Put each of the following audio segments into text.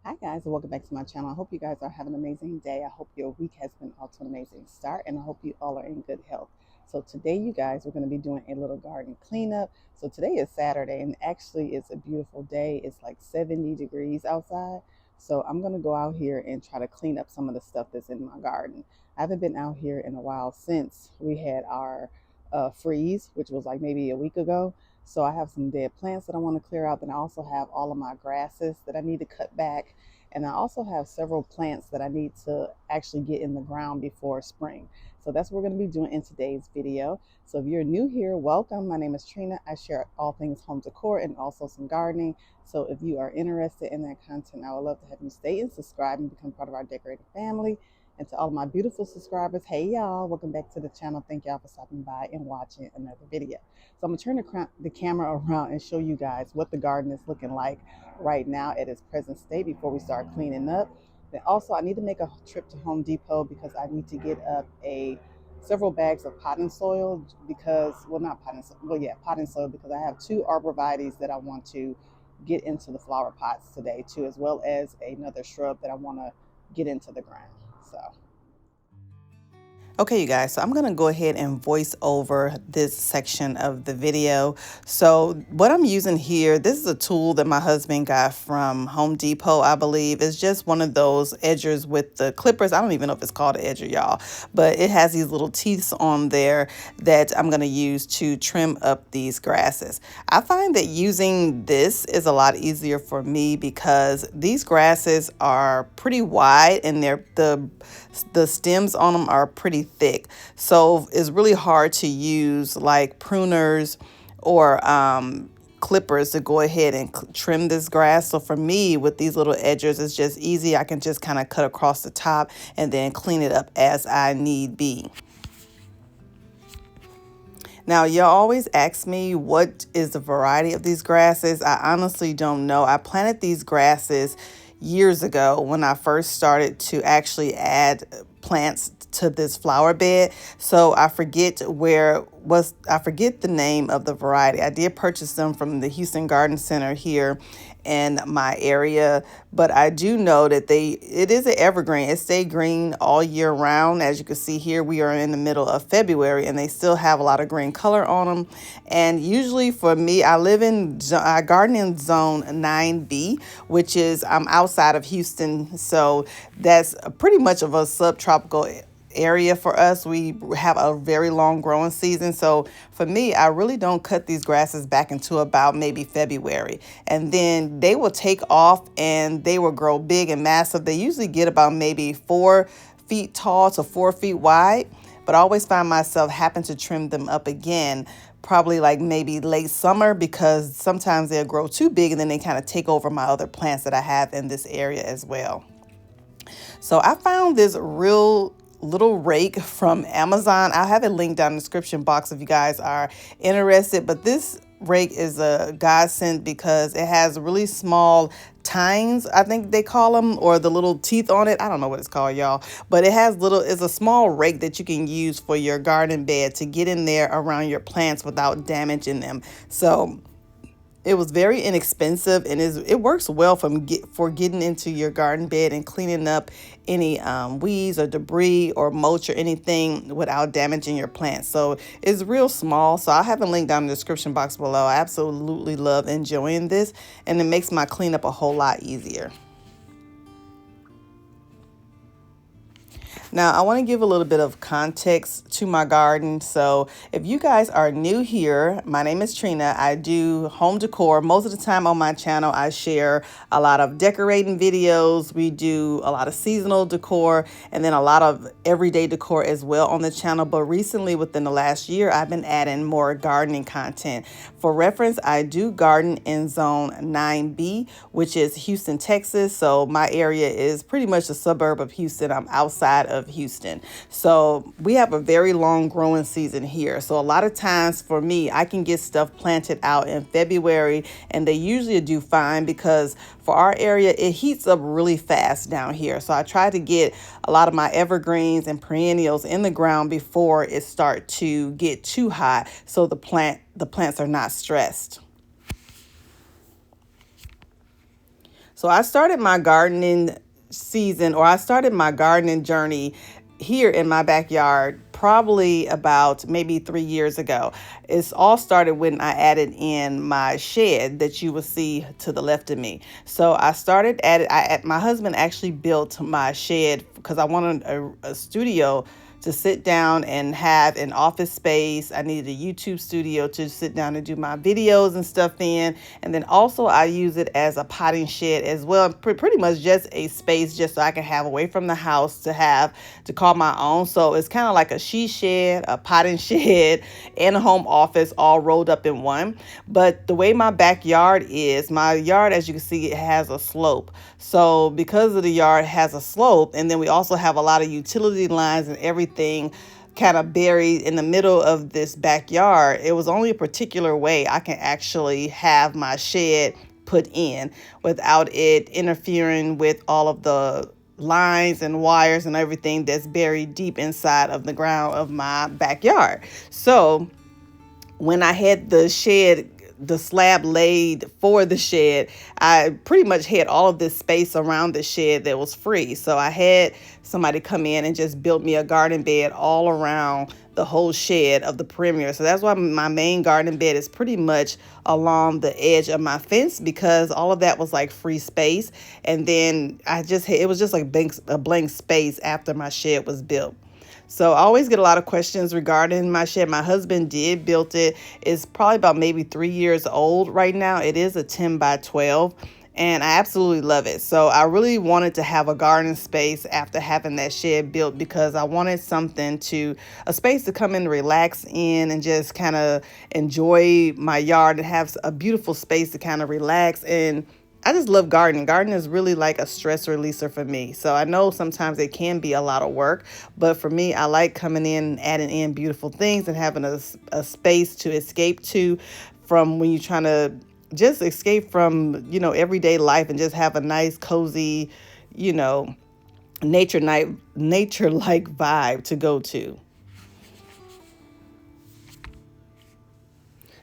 Hi guys, and welcome back to my channel. I hope you guys are having an amazing day. I hope your week has been off to an amazing start, and I hope you all are in good health. So today, you guys, we're going to be doing a little garden cleanup. So today is Saturday, and actually it's a beautiful day. It's like 70 degrees outside. So I'm going to go out here and try to clean up some of the stuff that's in my garden. I haven't been out here in a while since we had our freeze, which was like maybe a week ago. So I have some dead plants that I want to clear out. Then I also have all of my grasses that I need to cut back. And I also have several plants that I need to actually get in the ground before spring. So that's what we're going to be doing in today's video. So if you're new here, welcome. My name is Trina. I share all things home decor and also some gardening. So if you are interested in that content, I would love to have you stay and subscribe and become part of our decorated family. And to all of my beautiful subscribers, hey y'all, welcome back to the channel. Thank y'all for stopping by and watching another video. So I'm gonna turn the camera around and show you guys what the garden is looking like right now at its present state before we start cleaning up. Then also I need to make a trip to Home Depot because I need to get up several bags of potting soil because, well, not potting soil, well, yeah, potting soil, because I have two arborvitaes that I want to get into the flower pots today too, as well as another shrub that I want to get into the ground. So okay, you guys, so I'm gonna go ahead and voice over this section of the video. So what I'm using here, this is a tool that my husband got from Home Depot, I believe. It's just one of those edgers with the clippers. I don't even know if it's called an edger, y'all, but it has these little teeth on there that I'm gonna use to trim up these grasses. I find that using this is a lot easier for me because these grasses are pretty wide and the stems on them are pretty thick, so it's really hard to use like pruners or clippers to go ahead and trim this grass. So for me, with these little edgers, it's just easy. I can just kind of cut across the top and then clean it up as I need be. Now, y'all always ask me what is the variety of these grasses. I honestly don't know. I planted these grasses years ago when I first started to actually add plants to this flower bed. So I forget the name of the variety. I did purchase them from the Houston Garden Center here in my area, but I do know that it is an evergreen. It stays green all year round. As you can see here, we are in the middle of February and they still have a lot of green color on them. And usually for me, I garden in zone 9B, which is I'm outside of Houston, so that's pretty much of a subtropical area for us. We have a very long growing season, so for me, I really don't cut these grasses back until about maybe February, and then they will take off and they will grow big and massive. They usually get about maybe 4 feet tall to 4 feet wide, but I always find myself having to trim them up again probably like maybe late summer, because sometimes they'll grow too big and then they kind of take over my other plants that I have in this area as well. So I found this real little rake from Amazon. I'll have it linked down in the description box if you guys are interested. But this rake is a godsend because it has really small tines, I think they call them, or the little teeth on it. I don't know what it's called, y'all. But it's a small rake that you can use for your garden bed to get in there around your plants without damaging them. So it was very inexpensive, and it works well for getting into your garden bed and cleaning up any weeds or debris or mulch or anything without damaging your plants. So it's real small. So I'll have a link down in the description box below. I absolutely love enjoying this, and it makes my cleanup a whole lot easier. Now, I want to give a little bit of context to my garden. So if you guys are new here, my name is Trina. I do home decor. Most of the time on my channel, I share a lot of decorating videos. We do a lot of seasonal decor and then a lot of everyday decor as well on the channel. But recently, within the last year, I've been adding more gardening content. For reference, I do garden in zone 9B, which is Houston, Texas. So my area is pretty much a suburb of Houston. I'm outside of Houston. So we have a very long growing season here. So a lot of times for me, I can get stuff planted out in February and they usually do fine because for our area, it heats up really fast down here. So I try to get a lot of my evergreens and perennials in the ground before it starts to get too hot so the plants are not stressed. So I started my gardening season, or I started my gardening journey here in my backyard probably about maybe 3 years ago. It's all started when I added in my shed that you will see to the left of me. So I started my husband actually built my shed because I wanted a studio to sit down and have an office space. I needed a YouTube studio to sit down and do my videos and stuff in. And then also I use it as a potting shed as well. Pretty much just a space just so I can have away from the house to call my own. So it's kind of like a she shed, a potting shed, and a home office all rolled up in one. But the way my backyard is, my yard, as you can see, it has a slope. So because of the yard has a slope, and then we also have a lot of utility lines and everything kind of buried in the middle of this backyard, it was only a particular way I can actually have my shed put in without it interfering with all of the lines and wires and everything that's buried deep inside of the ground of my backyard. So when I had the slab laid for the shed, I pretty much had all of this space around the shed that was free. So I had somebody come in and just built me a garden bed all around the whole shed of the perimeter. So that's why my main garden bed is pretty much along the edge of my fence, because all of that was like free space. And then it was just like a blank space after my shed was built. So I always get a lot of questions regarding my shed. My husband did build it. It's probably about maybe 3 years old right now. It is a 10 by 12 and I absolutely love it. So I really wanted to have a garden space after having that shed built, because I wanted a space to come in and relax in and just kind of enjoy my yard and have a beautiful space to kind of relax. And I just love gardening. Gardening is really like a stress releaser for me. So I know sometimes it can be a lot of work, but for me, I like coming in and adding in beautiful things and having a space to escape to from when you're trying to just escape from, everyday life and just have a nice, cozy, nature-like vibe to go to.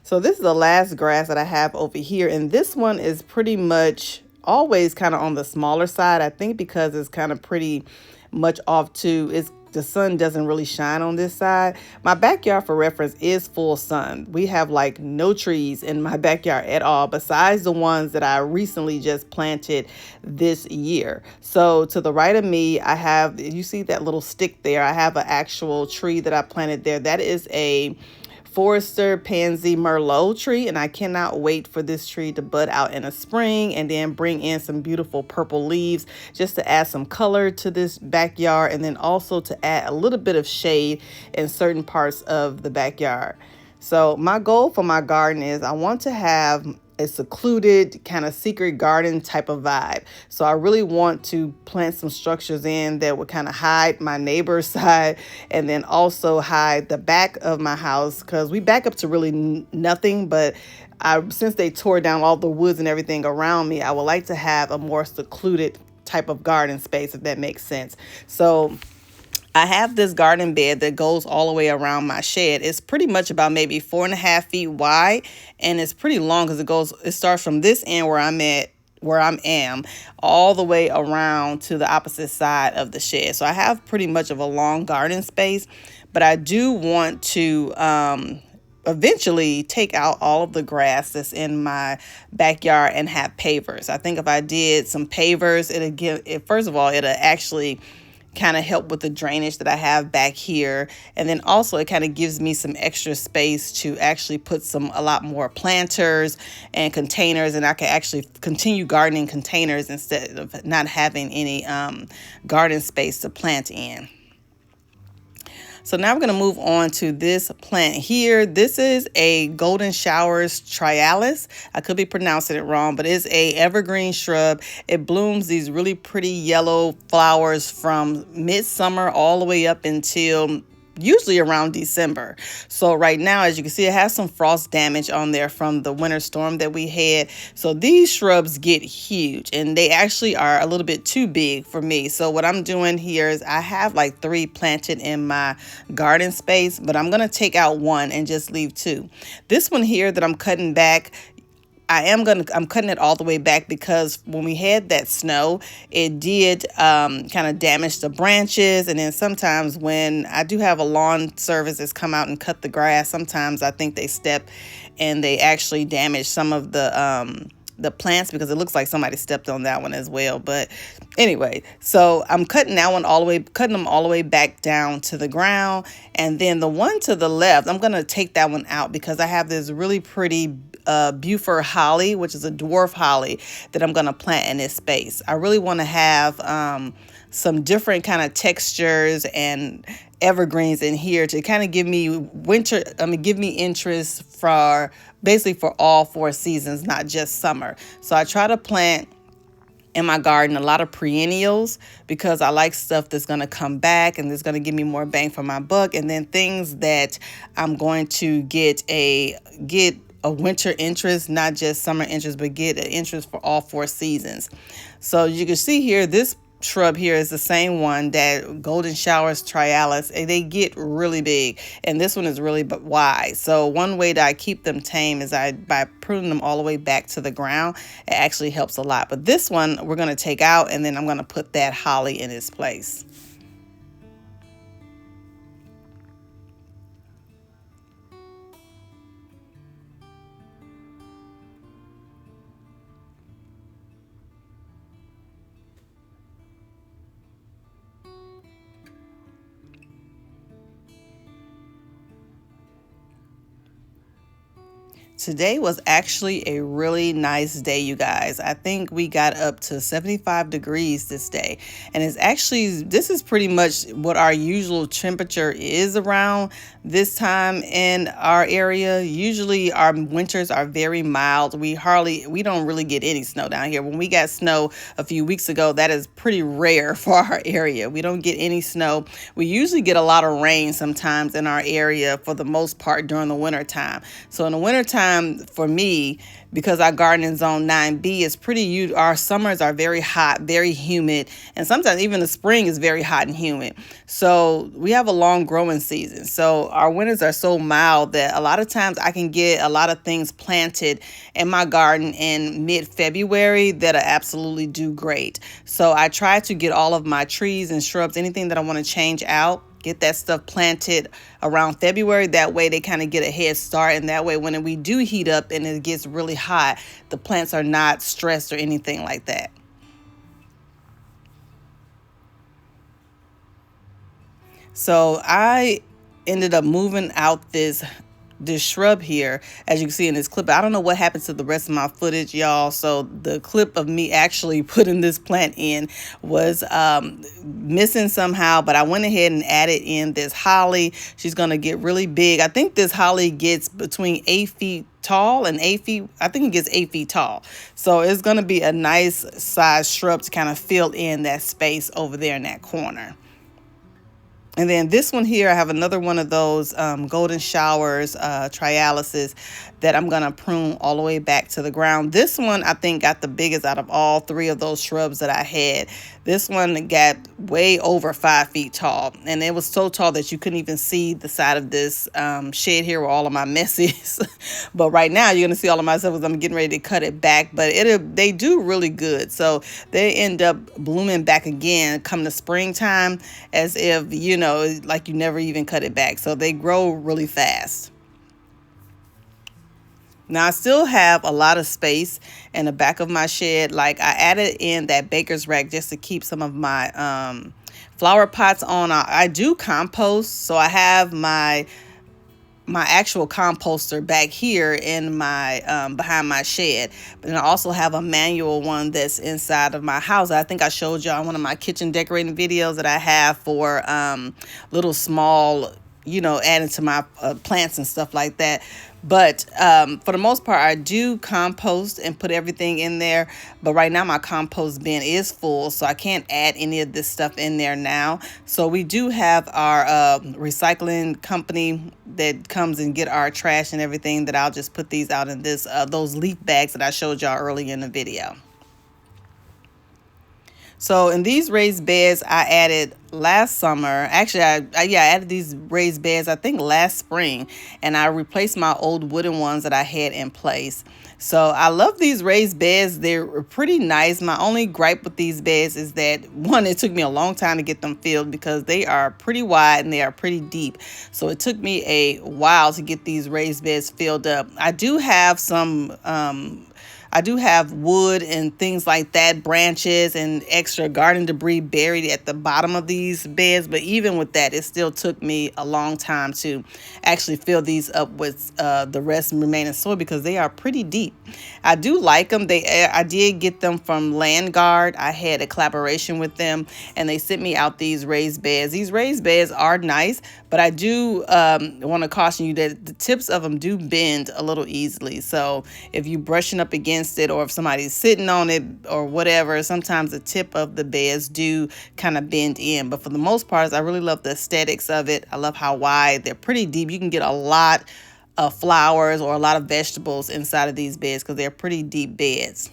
So this is the last grass that I have over here, and this one is pretty much always kind of on the smaller side. I think because it's kind of pretty much off the sun doesn't really shine on this side. My backyard, for reference, is full sun. We have like no trees in my backyard at all, besides the ones that I recently just planted this year. So to the right of me, you see that little stick there? I have an actual tree that I planted there. That is a Forester Pansy Merlot tree, and I cannot wait for this tree to bud out in the spring and then bring in some beautiful purple leaves just to add some color to this backyard, and then also to add a little bit of shade in certain parts of the backyard. So my goal for my garden is I want to have a secluded kind of secret garden type of vibe. So I really want to plant some structures in that would kind of hide my neighbor's side and then also hide the back of my house, because we back up to really nothing. But since they tore down all the woods and everything around me, I would like to have a more secluded type of garden space, if that makes sense. So I have this garden bed that goes all the way around my shed. It's pretty much about maybe 4.5 feet wide, and it's pretty long because it starts from this end where I am all the way around to the opposite side of the shed. So I have pretty much of a long garden space, but I do want to eventually take out all of the grass that's in my backyard and have pavers. I think if I did some pavers, it'll actually kind of help with the drainage that I have back here. And then also it kind of gives me some extra space to actually put a lot more planters and containers, and I can actually continue gardening containers instead of not having any garden space to plant in. So now we're going to move on to this plant here. This is a golden showers trialis. I could be pronouncing it wrong, but it's a evergreen shrub. It blooms these really pretty yellow flowers from midsummer all the way up until usually around December. So right now, as you can see, it has some frost damage on there from the winter storm that we had. So these shrubs get huge, and they actually are a little bit too big for me. So what I'm doing here is I have like 3 planted in my garden space, but I'm going to take out 1 and just leave 2. This one here that I'm cutting back I'm cutting it all the way back because when we had that snow, it did kind of damage the branches. And then sometimes when I do have a lawn service that's come out and cut the grass, sometimes I think they step and they actually damage some of the plants, because it looks like somebody stepped on that one as well. But anyway, so I'm cutting that one all the way, cutting them all the way back down to the ground. And then the one to the left, I'm going to take that one out because I have this really pretty Buford holly, which is a dwarf holly that I'm going to plant in this space. I really want to have some different kind of textures and evergreens in here to kind of give me give me interest for basically for all 4 seasons, not just summer. So I try to plant in my garden a lot of perennials because I like stuff that's going to come back and that's going to give me more bang for my buck, and then things that I'm going to get a winter interest, not just summer interest, but get an interest for all 4 seasons. So you can see here, this shrub here is the same one, that golden showers trialis, and they get really big, and this one is really wide. So one way that I keep them tame is by pruning them all the way back to the ground. It actually helps a lot. But this one we're going to take out, and then I'm going to put that holly in its place. Today was actually a really nice day, you guys. I think we got up to 75 degrees this day. And this is pretty much what our usual temperature is around this time in our area. Usually our winters are very mild. We don't really get any snow down here. When we got snow a few weeks ago, that is pretty rare for our area. We don't get any snow. We usually get a lot of rain sometimes in our area for the most part during the winter time. So in the winter time, for me, because our garden in zone 9B is our summers are very hot, very humid, and sometimes even the spring is very hot and humid. So we have a long growing season. So our winters are so mild that a lot of times I can get a lot of things planted in my garden in mid-February that'll absolutely do great. So I try to get all of my trees and shrubs, anything that I want to change out, get that stuff planted around February. That way they kind of get a head start. And that way when we do heat up and it gets really hot, the plants are not stressed or anything like that. So I ended up moving out this shrub here, as you can see in this clip. I don't know what happened to the rest of my footage, y'all. So the clip of me actually putting this plant in was missing somehow, but I went ahead and added in this holly. She's going to get really big. I think this holly gets between 8 feet tall and 8 feet. I think it gets 8 feet tall. So it's going to be a nice size shrub to kind of fill in that space over there in that corner. And then this one here, I have another one of those golden showers, trialises, that I'm going to prune all the way back to the ground. This one, I think, got the biggest out of all 3 of those shrubs that I had. This one got way over 5 feet tall. And it was so tall that you couldn't even see the side of this shed here where all of my mess is. But right now, you're going to see all of my stuff as I'm getting ready to cut it back. But they do really good. So they end up blooming back again come the springtime, as if, like you never even cut it back. So they grow really fast. Now I still have a lot of space in the back of my shed. Like I added in that baker's rack just to keep some of my flower pots on. I do compost, so I have my actual composter back here in my behind my shed, but then I also have a manual one that's inside of my house. I think I showed y'all one of my kitchen decorating videos that I have for little small, adding to my plants and stuff like that. But for the most part, I do compost and put everything in there. But right now, my compost bin is full, so I can't add any of this stuff in there now. So we do have our recycling company that comes and get our trash and everything, that I'll just put these out in those leaf bags that I showed y'all earlier in the video. So in these raised beds I added last summer, actually I added these raised beds I think last spring, and I replaced my old wooden ones that I had in place. So I love these raised beds. They're pretty nice. My only gripe with these beds is that one, it took me a long time to get them filled because they are pretty wide and they are pretty deep. So it took me a while to get these raised beds filled up. I do have wood and things like that, branches and extra garden debris buried at the bottom of these beds. But even with that, it still took me a long time to actually fill these up with the rest remaining soil because they are pretty deep. I do like them. I did get them from Land Guard. I had a collaboration with them and they sent me out these raised beds. These raised beds are nice, but I do want to caution you that the tips of them do bend a little easily. So if you're brushing up against it or if somebody's sitting on it or whatever, sometimes the tip of the beds do kind of bend in. But for the most part, I really love the aesthetics of it. I love how wide. They're pretty deep. You can get a lot of flowers or a lot of vegetables inside of these beds because they're pretty deep beds.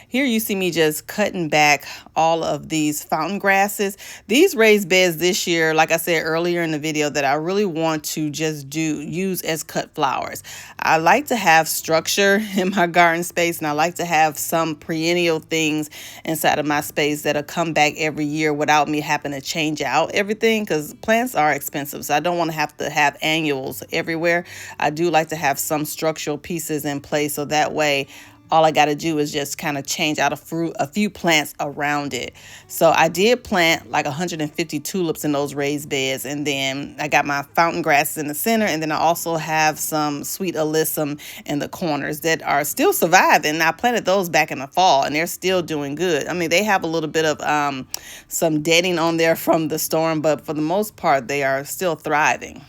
Here you see me just cutting back all of these fountain grasses. These raised beds this year, like I said earlier in the video, that I really want to just use as cut flowers. I like to have structure in my garden space, and I like to have some perennial things inside of my space that'll come back every year without me having to change out everything, because plants are expensive. So I don't want to have annuals everywhere. I do like to have some structural pieces in place so that way all I got to do is just kind of change out a few plants around it. So I did plant like 150 tulips in those raised beds. And then I got my fountain grasses in the center. And then I also have some sweet alyssum in the corners that are still surviving. I planted those back in the fall and they're still doing good. I mean, they have a little bit of some deading on there from the storm, but for the most part, they are still thriving.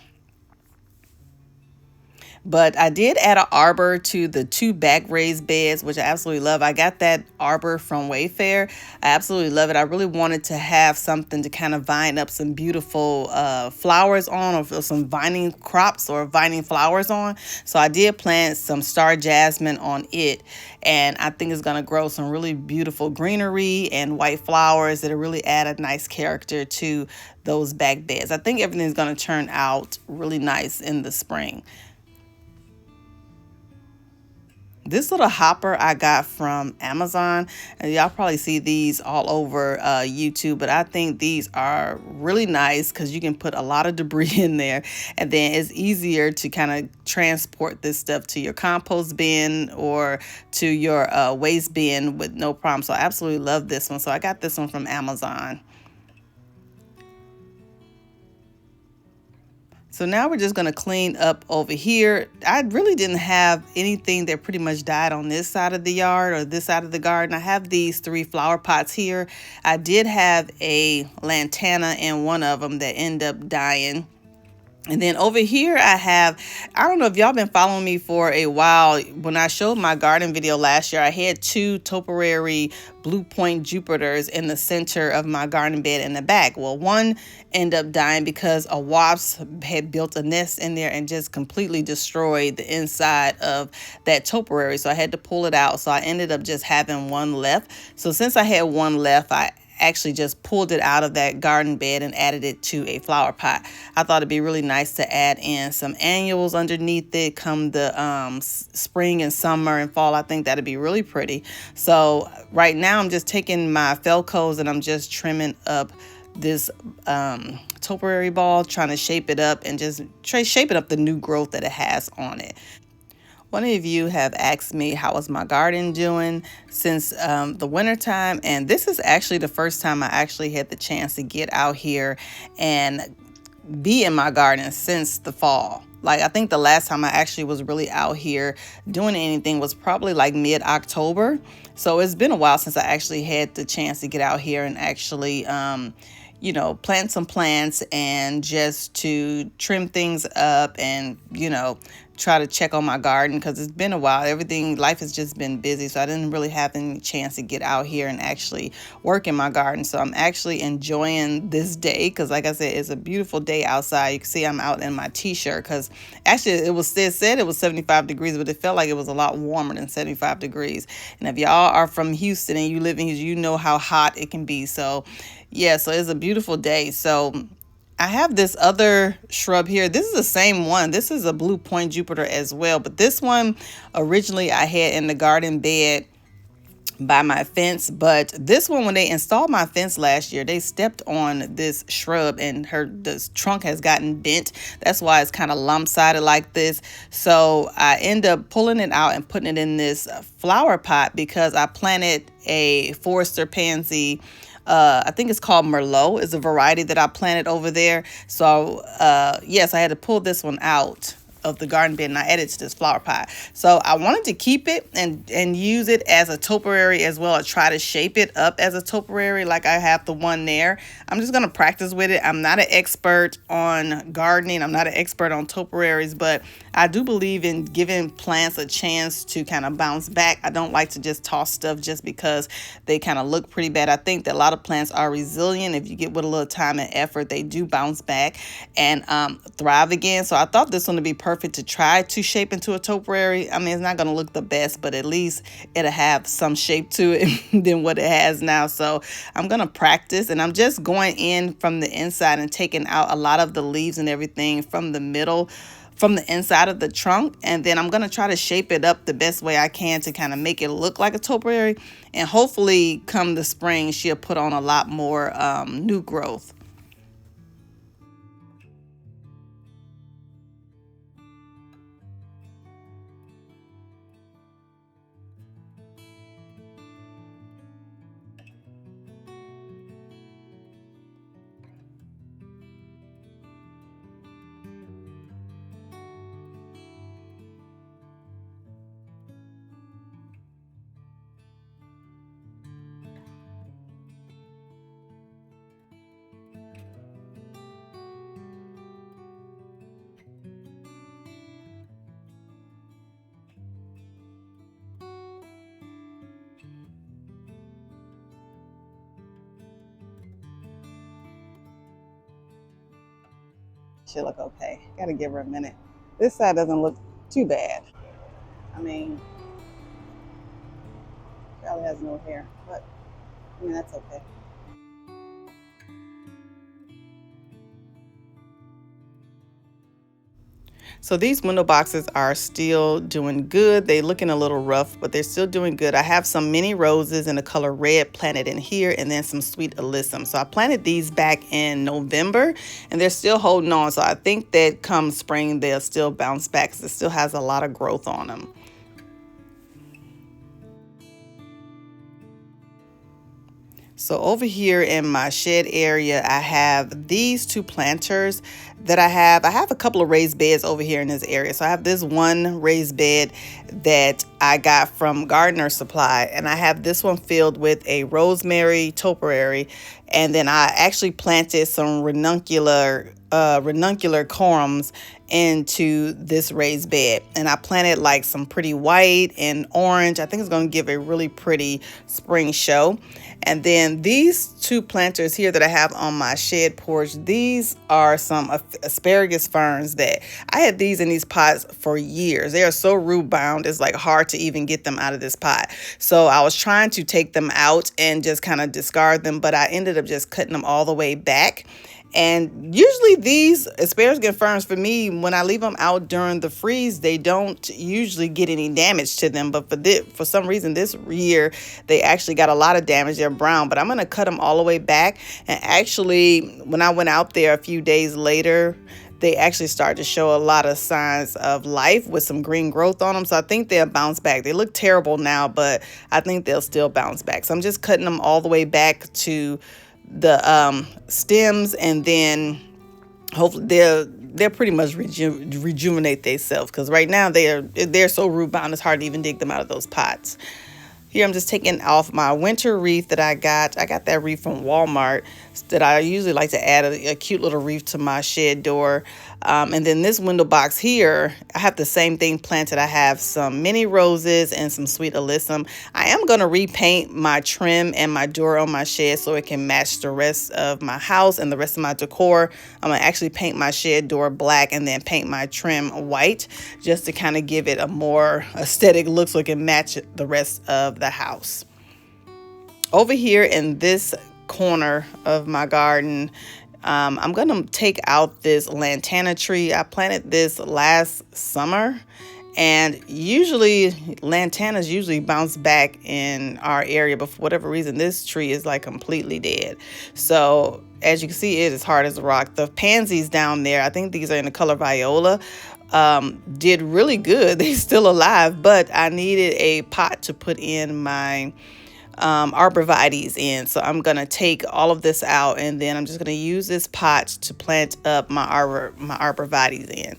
But I did add an arbor to the two back raised beds, which I absolutely love. I got that arbor from Wayfair. I absolutely love it. I really wanted to have something to kind of vine up some beautiful flowers on, or some vining crops or vining flowers on. So I did plant some star jasmine on it. And I think it's going to grow some really beautiful greenery and white flowers that'll really add a nice character to those back beds. I think everything's going to turn out really nice in the spring. This little hopper I got from Amazon, and y'all probably see these all over YouTube, but I think these are really nice because you can put a lot of debris in there, and then it's easier to kind of transport this stuff to your compost bin or to your waste bin with no problem. So I absolutely love this one. So I got this one from Amazon. So now we're just going to clean up over here. I really didn't have anything that pretty much died on this side of the yard or this side of the garden. I have these 3 flower pots here. I did have a lantana in one of them that ended up dying. And then over here I don't know if y'all been following me for a while. When I showed my garden video last year, I had 2 topiary Blue Point Jupiters in the center of my garden bed in the back. Well, one ended up dying because a wasp had built a nest in there and just completely destroyed the inside of that topiary. So I had to pull it out. So I ended up just having one left. So since I had one left, I actually just pulled it out of that garden bed and added it to a flower pot. I thought it'd be really nice to add in some annuals underneath it come the spring and summer and fall. I think that'd be really pretty. So right now I'm just taking my Felcos and I'm just trimming up this topiary ball, trying to shape it up and just shaping up the new growth that it has on it. One of you have asked me how is my garden doing since the winter time, and this is actually the first time I actually had the chance to get out here and be in my garden since the fall. Like, I think the last time I actually was really out here doing anything was probably like mid-October. So it's been a while since I actually had the chance to get out here and actually plant some plants and just to trim things up and, try to check on my garden because it's been a while. Life has just been busy. So I didn't really have any chance to get out here and actually work in my garden. So I'm actually enjoying this day because, like I said, it's a beautiful day outside. You can see I'm out in my t-shirt because actually it said it was 75 degrees, but it felt like it was a lot warmer than 75 degrees. And if y'all are from Houston and you live in Houston, you know how hot it can be. So yeah, so it's a beautiful day. So I have this other shrub here. This is the same one. This is a blue point Jupiter as well. But this one, originally I had in the garden bed by my fence, but this one, when they installed my fence last year, they stepped on this shrub and this trunk has gotten bent. That's why it's kind of lopsided like this. So I end up pulling it out and putting it in this flower pot because I planted a Forester pansy. I think it's called Merlot, is a variety that I planted over there. So yes, I had to pull this one out of the garden bed and I added to this flower pot. So I wanted to keep it and use it as a topiary as well, or try to shape it up as a topiary like I have the one there. I'm just going to practice with it. I'm not an expert on gardening. I'm not an expert on topiaries, but I do believe in giving plants a chance to kind of bounce back. I don't like to just toss stuff just because they kind of look pretty bad. I think that a lot of plants are resilient. If you get with a little time and effort, they do bounce back and thrive again. So I thought this one would be perfect to try to shape into a topiary. I mean, it's not going to look the best, but at least it'll have some shape to it than what it has now. So I'm going to practice, and I'm just going in from the inside and taking out a lot of the leaves and everything from the middle, from the inside of the trunk, and then I'm going to try to shape it up the best way I can to kind of make it look like a topiary, and hopefully come the spring she'll put on a lot more new growth. Should look okay. Gotta give her a minute. This side doesn't look too bad. I mean, probably has no hair, but I mean, that's okay. So these window boxes are still doing good. They're looking a little rough, but they're still doing good. I have some mini roses in the color red planted in here, and then some sweet alyssum. So I planted these back in November, and they're still holding on. So I think that come spring, they'll still bounce back because it still has a lot of growth on them. So over here in my shed area, I have these two planters that I have. I have a couple of raised beds over here in this area. So I have this one raised bed that I got from Gardener Supply, and I have this one filled with a rosemary topiary, and then I actually planted some ranuncular corums into this raised bed, and I planted like some pretty white and orange. I think it's going to give a really pretty spring show. And then these two planters here that I have on my shed porch, these are some asparagus ferns that I had these in these pots for years. They are so root bound, it's like hard to even get them out of this pot. So I was trying to take them out and just kind of discard them, but I ended up just cutting them all the way back. And usually these asparagus ferns, for me, when I leave them out during the freeze, they don't usually get any damage to them. But for some reason this year, they actually got a lot of damage. They're brown, but I'm going to cut them all the way back. And actually, when I went out there a few days later, they actually started to show a lot of signs of life with some green growth on them. So I think they'll bounce back. They look terrible now, but I think they'll still bounce back. So I'm just cutting them all the way back to the stems, and then hopefully they'll pretty much rejuvenate themselves, because right now they're so root bound it's hard to even dig them out of those pots. Here I'm just taking off my winter wreath that I got that wreath from Walmart, that I usually like to add a cute little wreath to my shed door. And then this window box here, I have the same thing planted. I have some mini roses and some sweet alyssum. I am going to repaint my trim and my door on my shed so it can match the rest of my house and the rest of my decor. I'm going to actually paint my shed door black and then paint my trim white, just to kind of give it a more aesthetic look so it can match the rest of the house. Over here in this corner of my garden, I'm going to take out this lantana tree. I planted this last summer, and usually lantanas usually bounce back in our area, but for whatever reason, this tree is like completely dead. So as you can see, it is hard as a rock. The pansies down there, I think these are in the color viola, did really good. They're still alive, but I needed a pot to put in my arborvitaes in. So I'm gonna take all of this out, and then I'm just gonna use this pot to plant up my arborvitaes in.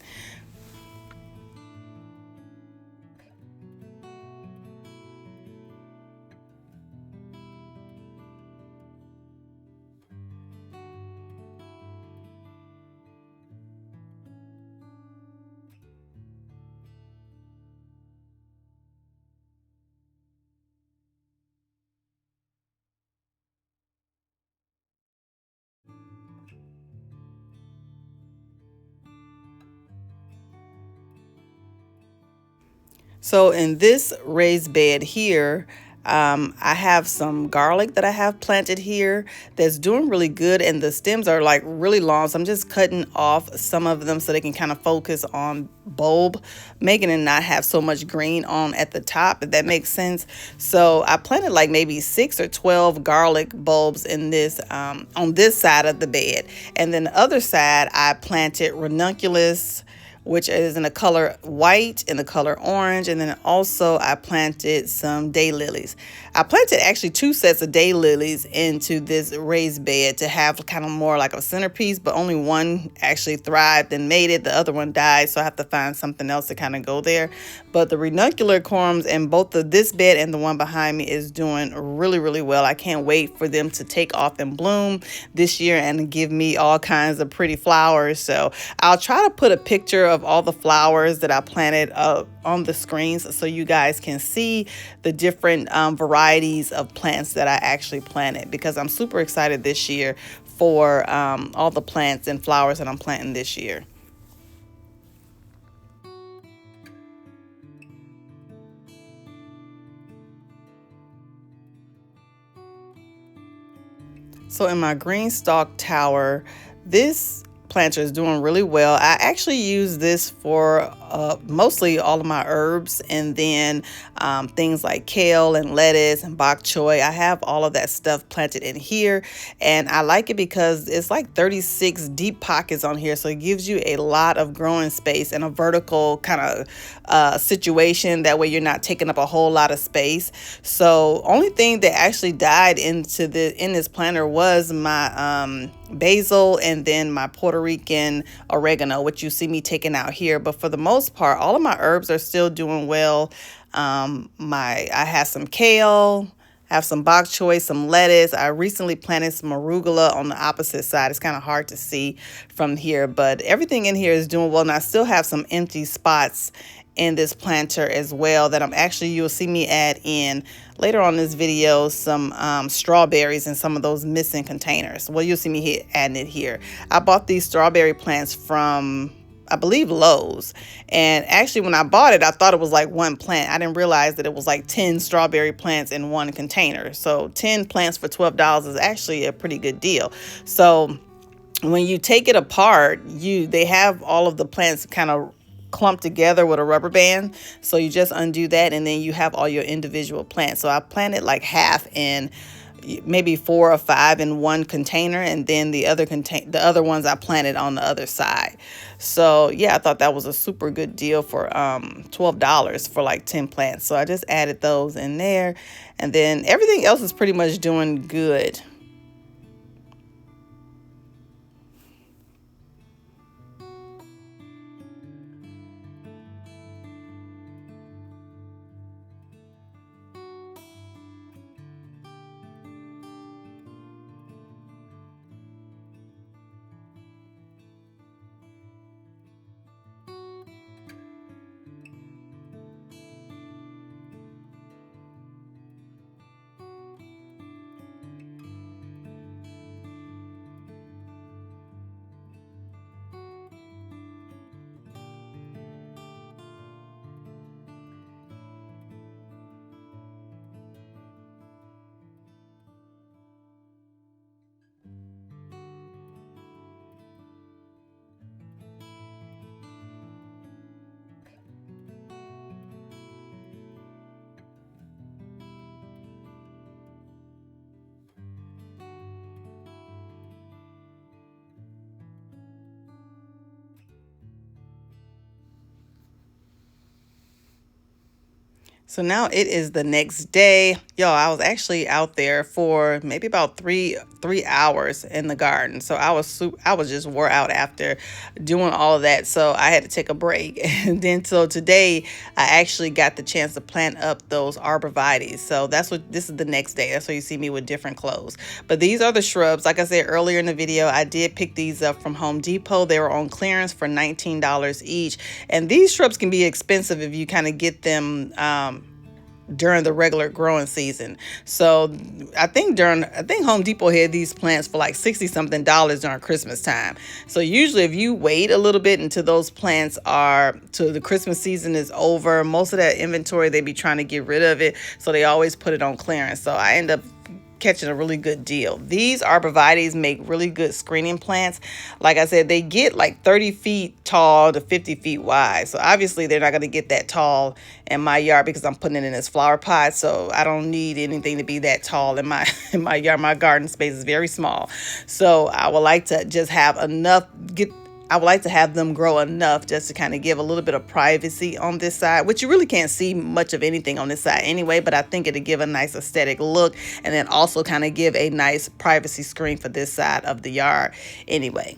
So in this raised bed here, I have some garlic that I have planted here that's doing really good, and the stems are like really long. So I'm just cutting off some of them so they can kind of focus on bulb, making it not have so much green on at the top, if that makes sense. So I planted like maybe 6 or 12 garlic bulbs in this on this side of the bed, and then the other side I planted ranunculus, which is in the color white and the color orange. And then also I planted some daylilies. I planted actually 2 sets of daylilies into this raised bed to have kind of more like a centerpiece, but only one actually thrived and made it. The other one died, so I have to find something else to kind of go there. But the ranuncular corms in both of this bed and the one behind me is doing really, really well. I can't wait for them to take off and bloom this year and give me all kinds of pretty flowers. So I'll try to put a picture of all the flowers that I planted on the screens so you guys can see the different varieties of plants that I actually planted, because I'm super excited this year for all the plants and flowers that I'm planting this year. So in my green stalk tower, this planter is doing really well. I actually use this for mostly all of my herbs, and then things like kale and lettuce and bok choy. I have all of that stuff planted in here, and I like it because it's like 36 deep pockets on here, so it gives you a lot of growing space and a vertical kind of situation. That way you're not taking up a whole lot of space. So only thing that actually died in this planter was my basil and then my Puerto Rican oregano, which you see me taking out here. But for the most part, all of my herbs are still doing well. I have some kale, I have some bok choy, some lettuce. I recently planted some arugula on the opposite side. It's kind of hard to see from here, but everything in here is doing well. And I still have some empty spots in this planter as well that you'll see me add in later on this video some strawberries in some of those missing containers. Well, you'll see me adding it here. I bought these strawberry plants from, I believe, Lowe's, and actually when I bought it, I thought it was like one plant. I didn't realize that it was like 10 strawberry plants in one container. So 10 plants for $12 is actually a pretty good deal. So when you take it apart, they have all of the plants kind of clumped together with a rubber band. So you just undo that, and then you have all your individual plants. So I planted like half in maybe 4 or 5 in one container, and then the other ones I planted on the other side. So yeah, I thought that was a super good deal for $12 for like 10 plants. So I just added those in there, and then everything else is pretty much doing good. So now it is the next day. Yo, I was actually out there for maybe about three hours in the garden. So I was just wore out after doing all of that. So I had to take a break. And then so today I actually got the chance to plant up those arborvitaes. So this is the next day. That's why you see me with different clothes. But these are the shrubs. Like I said earlier in the video, I did pick these up from Home Depot. They were on clearance for $19 each. And these shrubs can be expensive if you kind of get them during the regular growing season. So I think Home Depot had these plants for like 60 something dollars during Christmas time. So usually if you wait a little bit until those plants are till the Christmas season is over, most of that inventory they be trying to get rid of it. So they always put it on clearance. So I end up catching a really good deal. These arborvitaes make really good screening plants. Like I said, they get like 30 feet tall to 50 feet wide. So obviously they're not going to get that tall in my yard because I'm putting it in this flower pot. So I don't need anything to be that tall in my in my yard. My garden space is very small. So I would like to just have I would like to have them grow enough just to kind of give a little bit of privacy on this side, which you really can't see much of anything on this side anyway, but I think it'll give a nice aesthetic look and then also kind of give a nice privacy screen for this side of the yard anyway.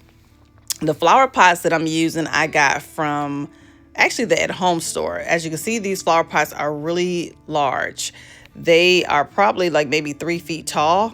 The flower pots that I'm using, I got from actually the at-home store. As you can see, these flower pots are really large. They are probably like maybe 3 feet tall,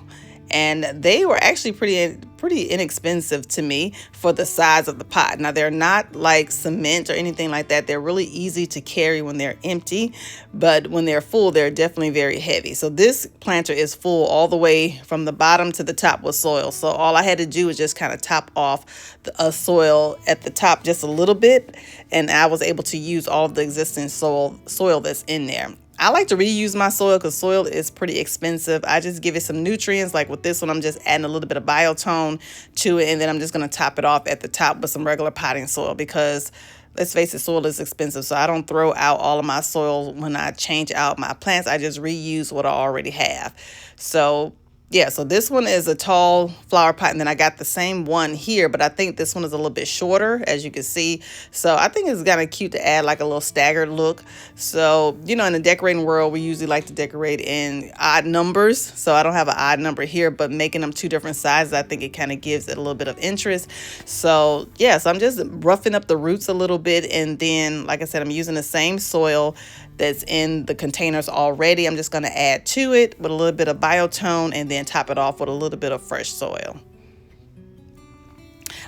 and they were actually pretty inexpensive to me for the size of the pot. Now they're not like cement or anything like that. They're really easy to carry when they're empty, but when they're full, they're definitely very heavy. So this planter is full all the way from the bottom to the top with soil. So all I had to do was just kind of top off the soil at the top just a little bit, and I was able to use all of the existing soil that's in there. I like to reuse my soil because soil is pretty expensive. I just give it some nutrients. Like with this one, I'm just adding a little bit of biotone to it, and then I'm just going to top it off at the top with some regular potting soil because let's face it, soil is expensive. So I don't throw out all of my soil when I change out my plants. I just reuse what I already have. So yeah, so this one is a tall flower pot, and then I got the same one here, but I think this one is a little bit shorter, as you can see. So I think it's kind of cute to add like a little staggered look. So, you know, in the decorating world, we usually like to decorate in odd numbers. So I don't have an odd number here, but making them 2 different sizes, I think it kind of gives it a little bit of interest. So yeah, so I'm just roughing up the roots a little bit, and then, like I said, I'm using the same soil that's in the containers already. I'm just going to add to it with a little bit of biotone and then top it off with a little bit of fresh soil.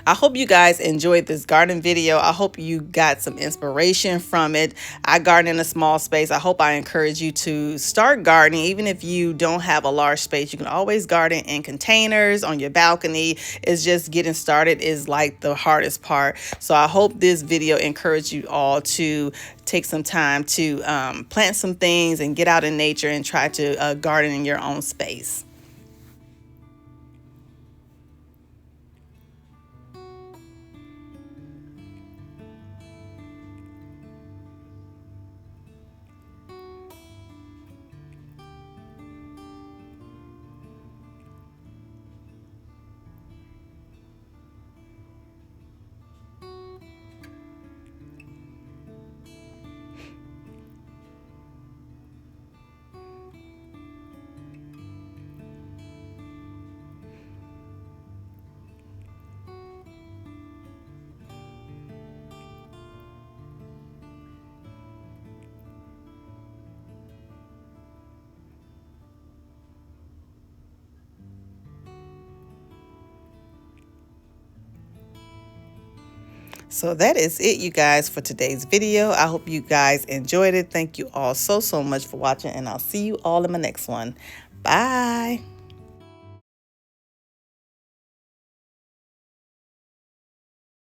I hope you guys enjoyed this garden video. I hope you got some inspiration from it. I garden in a small space. I hope I encourage you to start gardening. Even if you don't have a large space, you can always garden in containers on your balcony. It's just getting started is like the hardest part. So I hope this video encouraged you all to take some time to plant some things and get out in nature and try to garden in your own space. So that is it, you guys, for today's video. I hope you guys enjoyed it. Thank you all so much for watching, and I'll see you all in my next one. Bye.